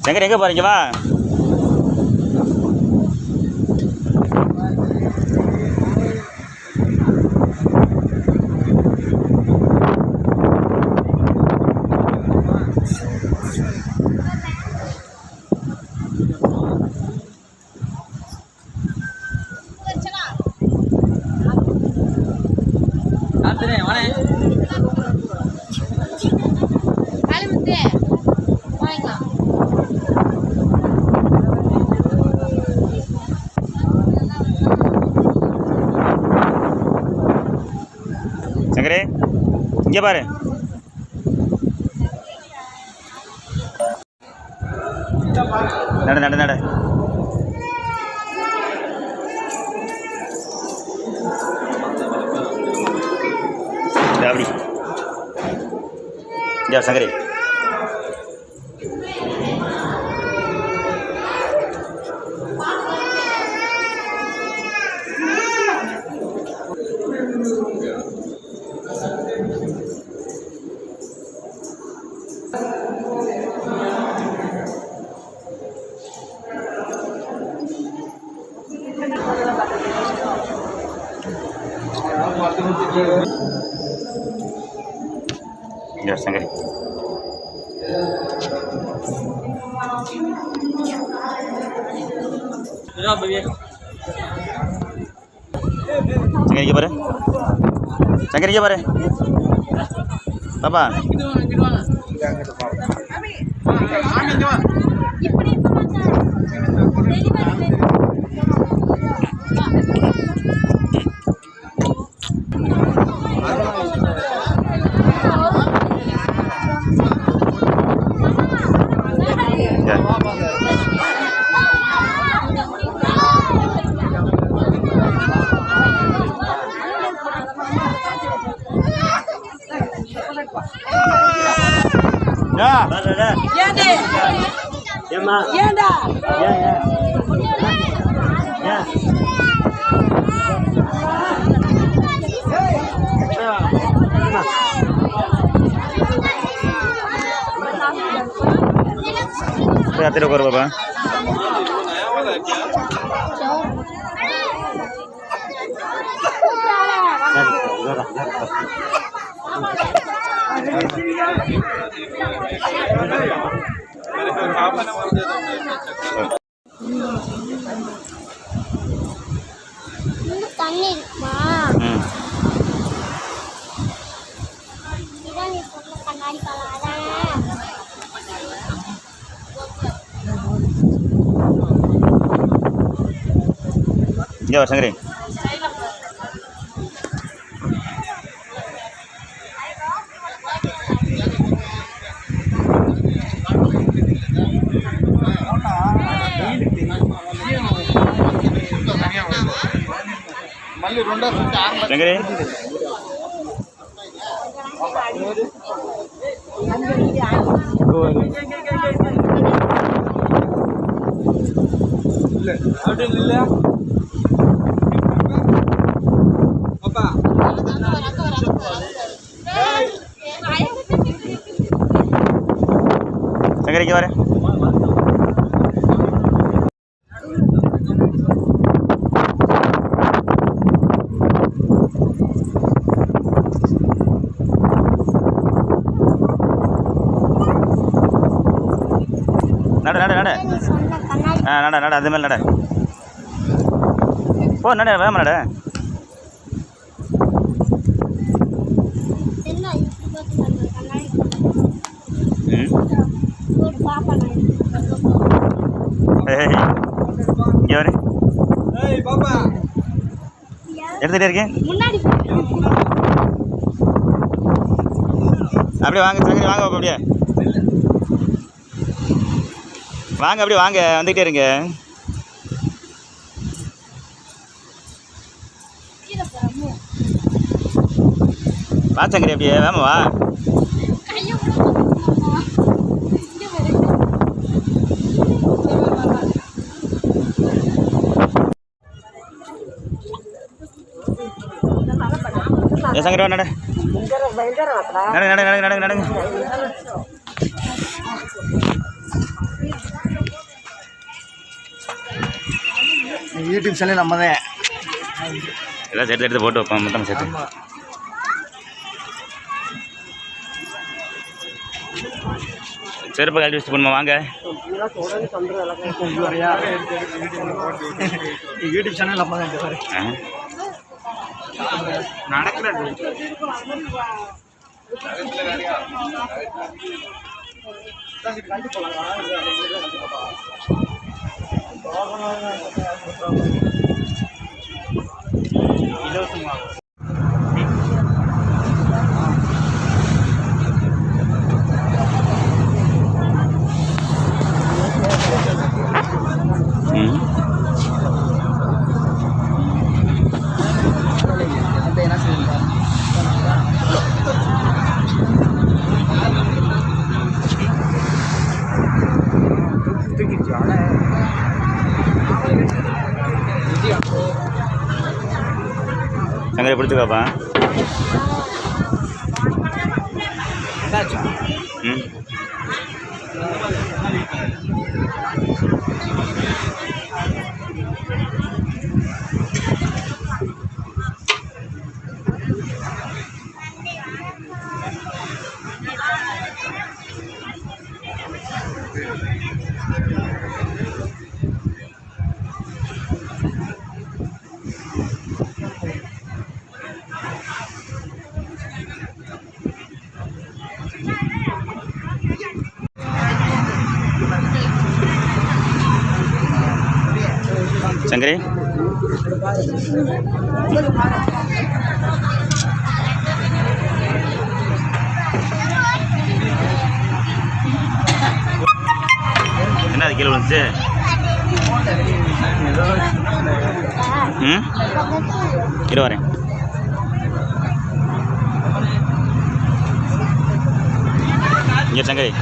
சங்கர் எங்கே போகிறீங்க? வா. சங்கரே இங்கே பாரு. நட நட நட. அப்படி இங்கே சங்கரே. Ya, sangre. Sangre gimana? Sangre gimana? Apa? Ya. Ya deh. Ya mak. Ya dah. Ya ya. Ya. Hati-hati dokter bapak. தண்ணி இருக்குமா? இதான் நீ சொன்ன கண்ணாடி காலம் அதான். இங்கே வர சங்கரி. சங்கரி சங்கரிக்கு வர. நட நட நட. நட நட அது மேலே நட. போ நட வேமா நட. எடுத்துகிட்டே இருக்கேன். அப்படியே வாங்க சங்கரி வாங்க அப்படியே வாங்க அப்படியே வாங்க வந்துக்கிட்டே இருங்க. வா சங்கரி அப்படியே வேமா வா. சங்கரி வா நட நட நட நட நட நட. யூடியூப் சேனல் நம்ம தான் எல்லாம் சேர்த்து எடுத்து போட்டு வைப்போம் மொத்தமாக சேர்த்து. செருப்பு கழட்டி வச்சு பண்ணுமா வாங்க. யூடியூப் சேனல் நம்ம தான் நடக்கிறது. சங்கரை பிடிச்சிக்காப்பா. ம் சங்கரி என்ன அது கீழே விழுந்துச்சு? ம் இரு வரேன். இங்கே சங்கரி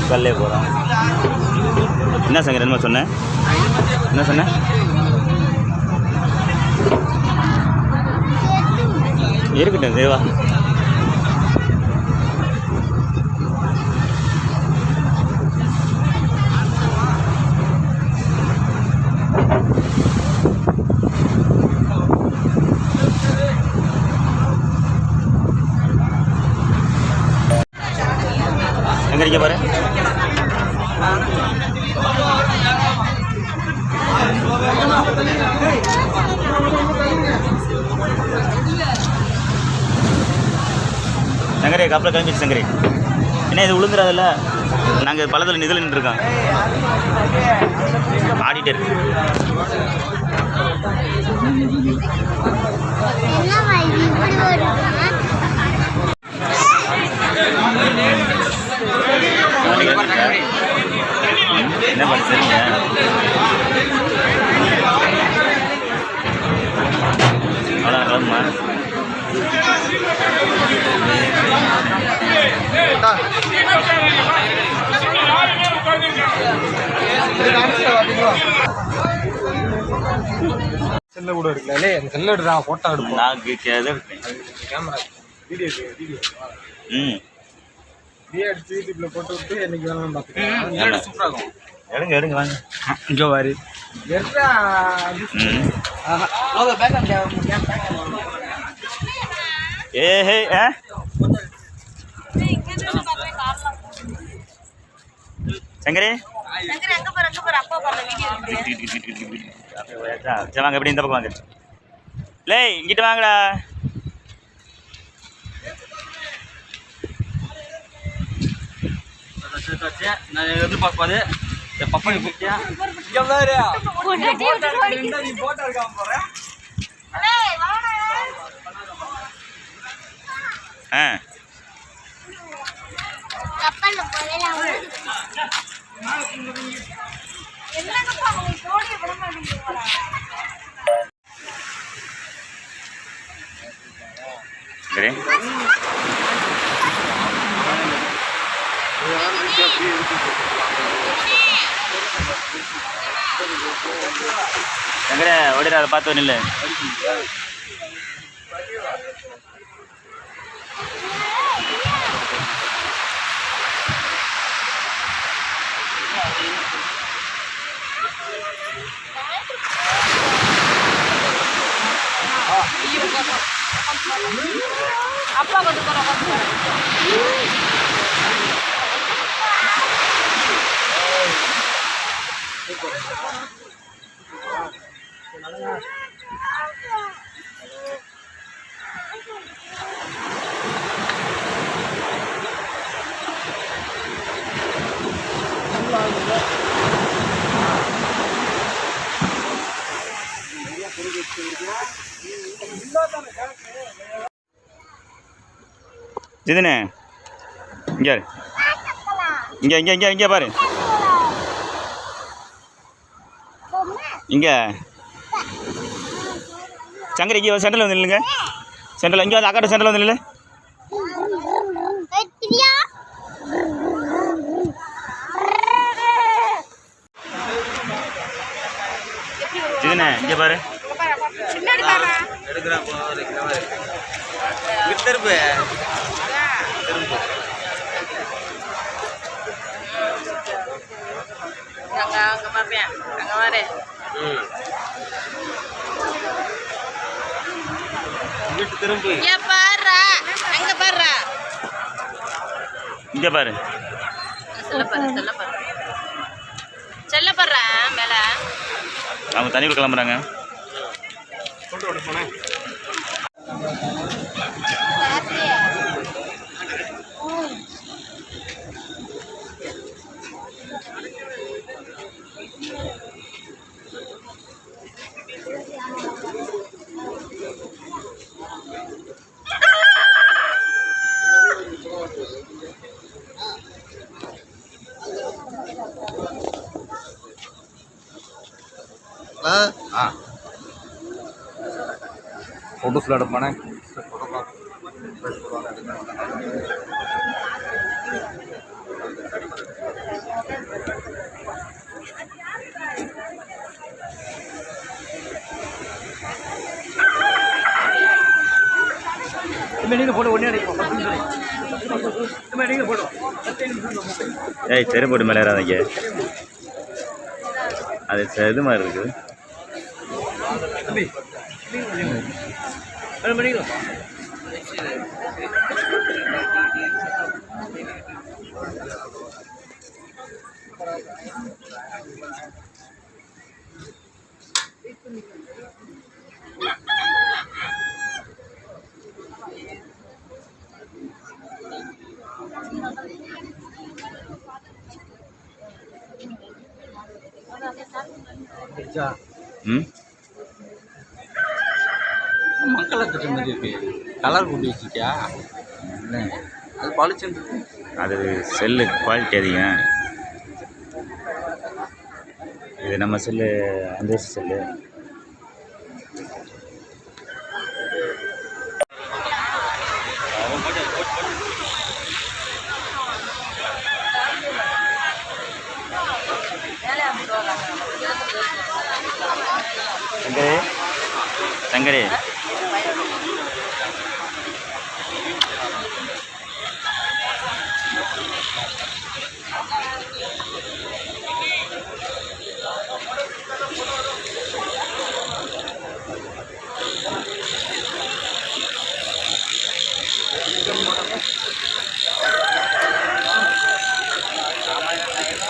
கல்லே போகிறோம். என்ன சங்கர் என்ன சொன்னேன்? என்ன சொன்னேன்? இருக்கட்டும் தேவா. எங்கே இருக்க பாரு. சங்கரே கப்பலை கிளம்பிச்சு சங்கரே. என்ன இது விழுந்துடாதில்ல? நாங்கள் பள்ளத்தில் நிதில் நின்றுருக்கோம். ஆடிட்டே இருக்கு. என்ன பண்ண சரிங்க? அவ்வளோ கிளம்புமா? செல்ல கூட எடுக்கல. செல்ல எடுறா போட்டோ எடுப்போம். நான் கேமரா வீடியோ ம் வீடியோ எடுத்து யூடியூப்ல போட்டு விட்டு என்னைக்கு வேணாலும் பார்த்துக்கலாம். சூப்பராக இருக்கும். எடுங்க எடுங்க வாங்க. இங்கே வாரி ஏஹே ஆ சங்கரே சரி வாங்க. எப்படி இந்த பக்கம் வாங்க. லே இங்கிட்டு வாங்கடா. நான் எதிர்பார்ப்பாது பப்பா கூப்பிட்டியா? போட்டோ இருக்காம போறேன். ஆ சரி எங்கட ஓடிடா அதை பார்த்து நில்லு. அப்பா கொண்டு போறோம். ஜிதனே இங்கே இங்கே இங்கே இங்கே இங்கே பாரு. இங்கே சங்கர் இங்கே சென்டரில் வந்து நில்லுங்க. சென்டரில் இங்கே வந்து அக்காட்ட சென்டரில் வந்து நில்லு. ஜிதனே இங்கே பாரு. திருப்பு திரும்ப அங்கே மாப்பேன் அங்கே மாறு. வீட்டு திரும்பு. பாடுறா அங்கே பாடுறா. இங்கே பாரு. செல்ல பாடுறா மேலே. அவங்க தண்ணிக்குள்ள கிளம்புறாங்க. फोटोस्ला எடுப்பானே. ஏய் தெரு போட்டு மேலே ஏறாதீங்க. அது இது மாதிரி இருக்குது. மக்களை கட்டுற மாதிரி இருக்கு. கலர் கூட்டி வச்சுக்கியா? அது பாலிச்சன். அது செல்லு குவாலிட்டி அதிகம். இது நம்ம செல்லு அந்த செல்லு. சங்கரே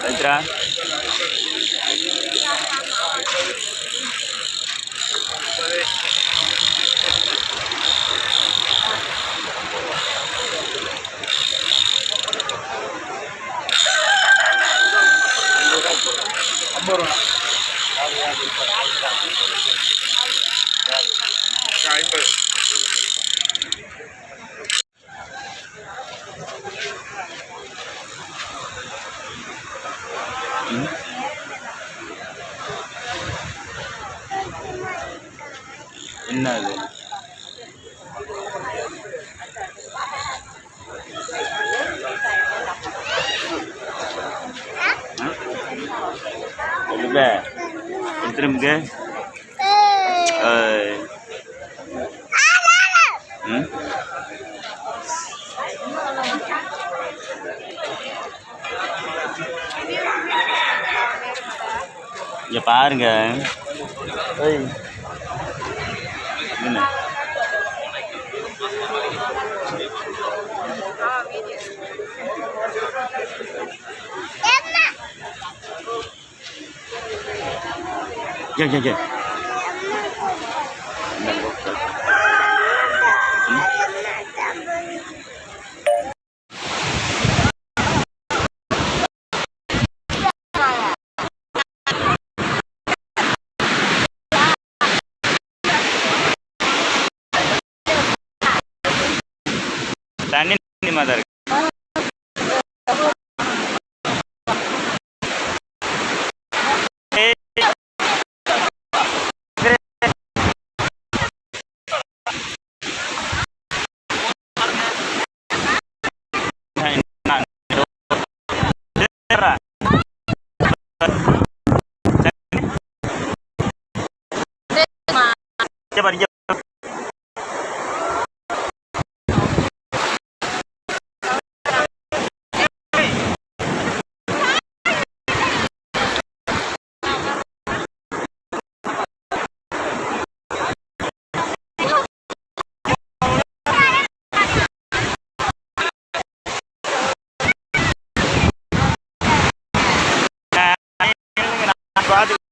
பவித்ரா என்ன அது? திரும்ப திரும்புங்க. ம் இங்கே பாருங்க. என்ன ஏ தண்ணி மாதிரி இருக்கு. பார்த்து